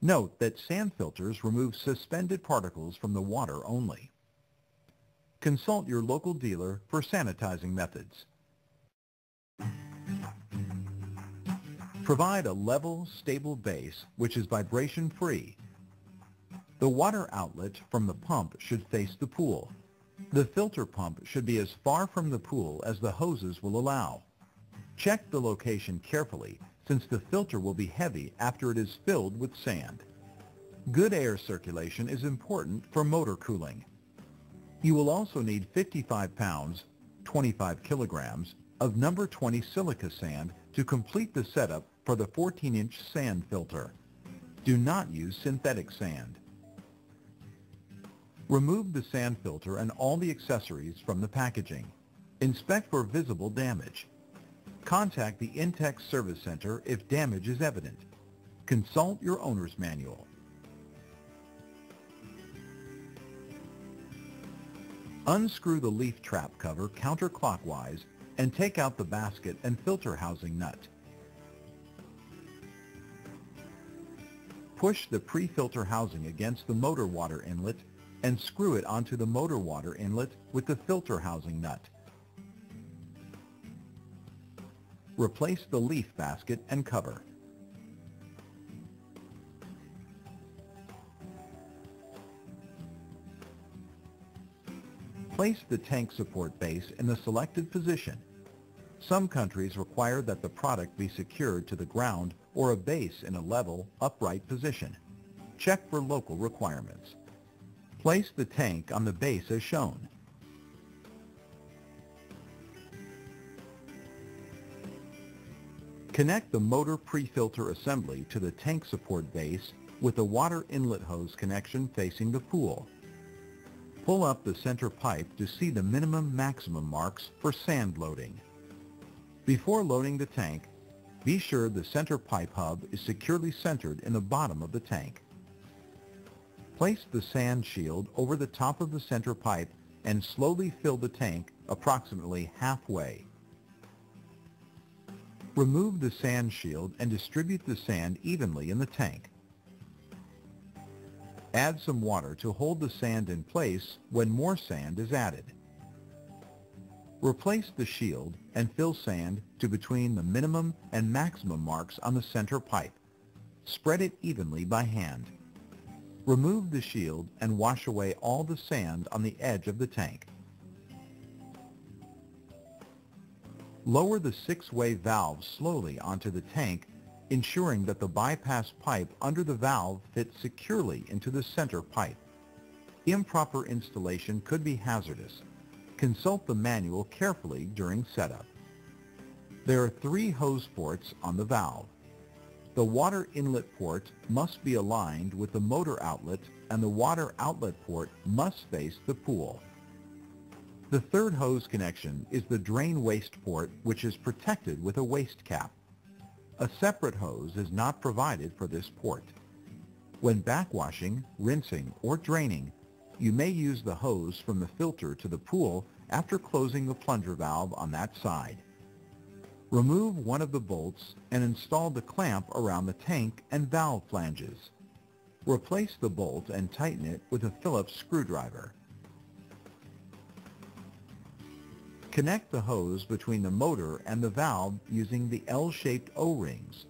Note that sand filters remove suspended particles from the water only. Consult your local dealer for sanitizing methods. Provide a level, stable base which is vibration-free. The water outlet from the pump should face the pool. The filter pump should be as far from the pool as the hoses will allow. Check the location carefully, since the filter will be heavy after it is filled with sand. Good air circulation is important for motor cooling. You will also need 55 pounds, 25 kilograms, of number 20 silica sand to complete the setup for the 14-inch sand filter. Do not use synthetic sand. Remove the sand filter and all the accessories from the packaging. Inspect for visible damage. Contact the Intex Service Center if damage is evident. Consult your owner's manual. Unscrew the leaf trap cover counterclockwise and take out the basket and filter housing nut. Push the pre-filter housing against the motor water inlet and screw it onto the motor water inlet with the filter housing nut. Replace the leaf basket and cover. Place the tank support base in the selected position. Some countries require that the product be secured to the ground or a base in a level, upright position. Check for local requirements. Place the tank on the base as shown. Connect the motor pre-filter assembly to the tank support base with the water inlet hose connection facing the pool. Pull up the center pipe to see the minimum-maximum marks for sand loading. Before loading the tank, be sure the center pipe hub is securely centered in the bottom of the tank. Place the sand shield over the top of the center pipe and slowly fill the tank approximately halfway. Remove the sand shield and distribute the sand evenly in the tank. Add some water to hold the sand in place when more sand is added. Replace the shield and fill sand to between the minimum and maximum marks on the center pipe. Spread it evenly by hand. Remove the shield and wash away all the sand on the edge of the tank. Lower the 6-way valve slowly onto the tank, ensuring that the bypass pipe under the valve fits securely into the center pipe. Improper installation could be hazardous. Consult the manual carefully during setup. There are 3 hose ports on the valve. The water inlet port must be aligned with the motor outlet, and the water outlet port must face the pool. The 3rd hose connection is the drain waste port, which is protected with a waste cap. A separate hose is not provided for this port. When backwashing, rinsing, or draining, you may use the hose from the filter to the pool after closing the plunger valve on that side. Remove one of the bolts and install the clamp around the tank and valve flanges. Replace the bolt and tighten it with a Phillips screwdriver. Connect the hose between the motor and the valve using the L-shaped O-rings.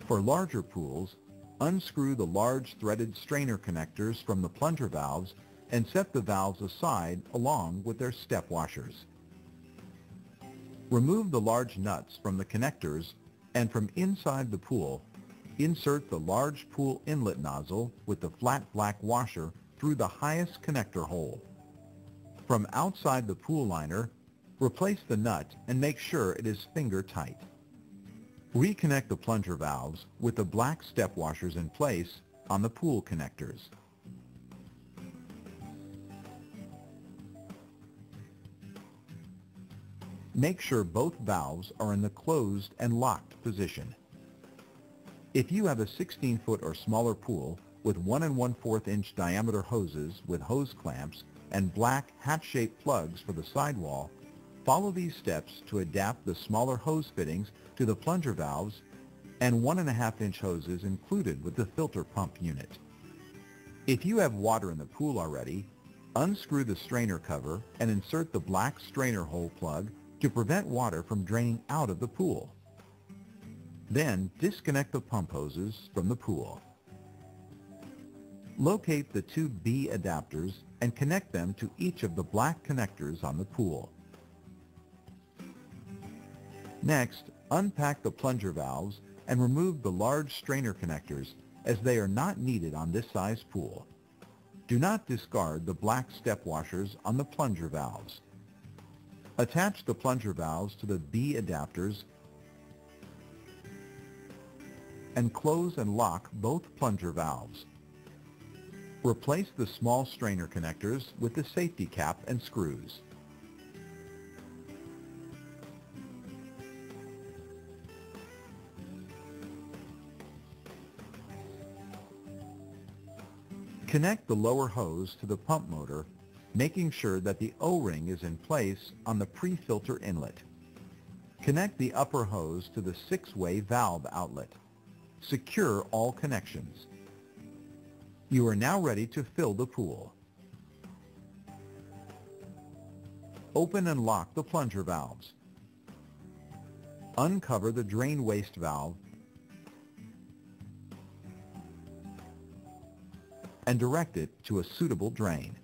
For larger pools, unscrew the large threaded strainer connectors from the plunger valves and set the valves aside along with their step washers. Remove the large nuts from the connectors, and from inside the pool, insert the large pool inlet nozzle with the flat black washer through the highest connector hole. From outside the pool liner, replace the nut and make sure it is finger tight. Reconnect the plunger valves with the black step washers in place on the pool connectors. Make sure both valves are in the closed and locked position. If you have a 16-foot or smaller pool with 1 1/4 inch diameter hoses with hose clamps and black hat-shaped plugs for the sidewall, follow these steps to adapt the smaller hose fittings to the plunger valves and 1 1/2 inch hoses included with the filter pump unit. If you have water in the pool already, unscrew the strainer cover and insert the black strainer hole plug to prevent water from draining out of the pool. Then disconnect the pump hoses from the pool. Locate the two B adapters and connect them to each of the black connectors on the pool. Next, unpack the plunger valves and remove the large strainer connectors as they are not needed on this size pool. Do not discard the black step washers on the plunger valves. Attach the plunger valves to the B adapters and close and lock both plunger valves. Replace the small strainer connectors with the safety cap and screws. Connect the lower hose to the pump motor, making sure that the O-ring is in place on the pre-filter inlet. Connect the upper hose to the 6-way valve outlet. Secure all connections. You are now ready to fill the pool. Open and lock the plunger valves. Uncover the drain waste valve and direct it to a suitable drain.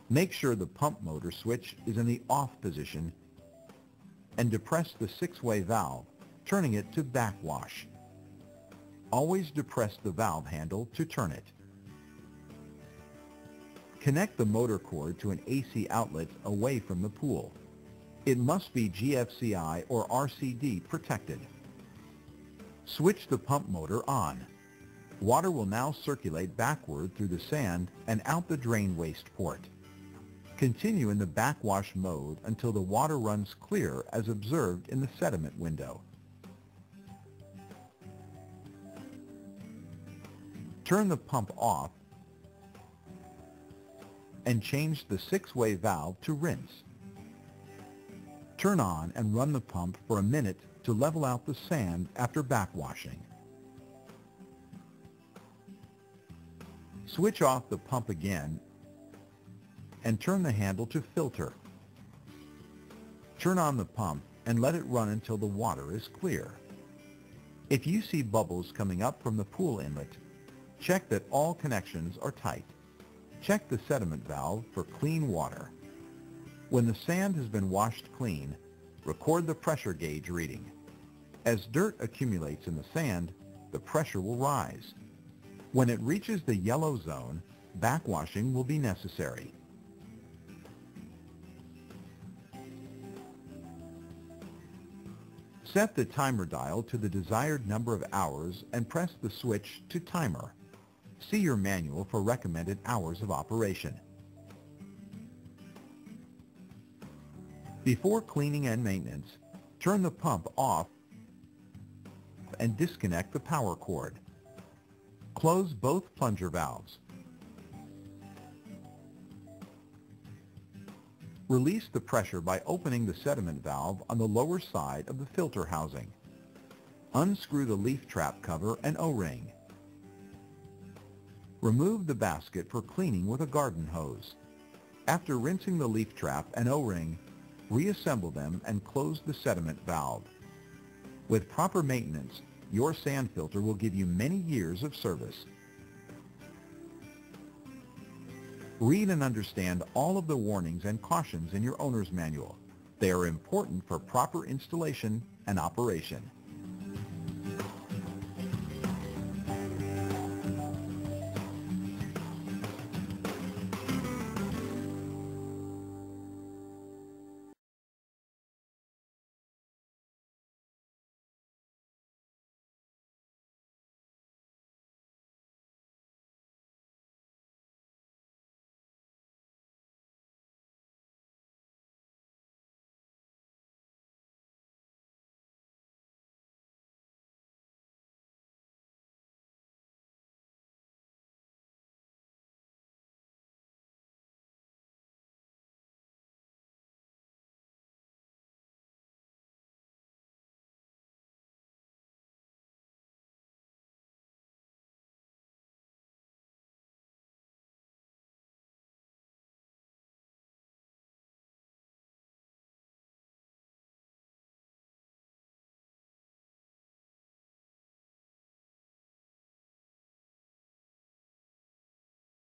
Make sure the pump motor switch is in the off position and depress the 6-way valve, turning it to backwash. Always depress the valve handle to turn it. Connect the motor cord to an AC outlet away from the pool. It must be GFCI or RCD protected. Switch the pump motor on. Water will now circulate backward through the sand and out the drain waste port. Continue in the backwash mode until the water runs clear as observed in the sediment window. Turn the pump off and change the 6-way valve to rinse. Turn on and run the pump for a minute to level out the sand after backwashing. Switch off the pump again and turn the handle to filter. Turn on the pump and let it run until the water is clear. If you see bubbles coming up from the pool inlet, check that all connections are tight. Check the sediment valve for clean water. When the sand has been washed clean, record the pressure gauge reading. As dirt accumulates in the sand, the pressure will rise. When it reaches the yellow zone, backwashing will be necessary. Set the timer dial to the desired number of hours and press the switch to timer. See your manual for recommended hours of operation. Before cleaning and maintenance, turn the pump off and disconnect the power cord. Close both plunger valves. Release the pressure by opening the sediment valve on the lower side of the filter housing. Unscrew the leaf trap cover and O-ring. Remove the basket for cleaning with a garden hose. After rinsing the leaf trap and O-ring, reassemble them and close the sediment valve. With proper maintenance, your sand filter will give you many years of service. Read and understand all of the warnings and cautions in your owner's manual. They are important for proper installation and operation.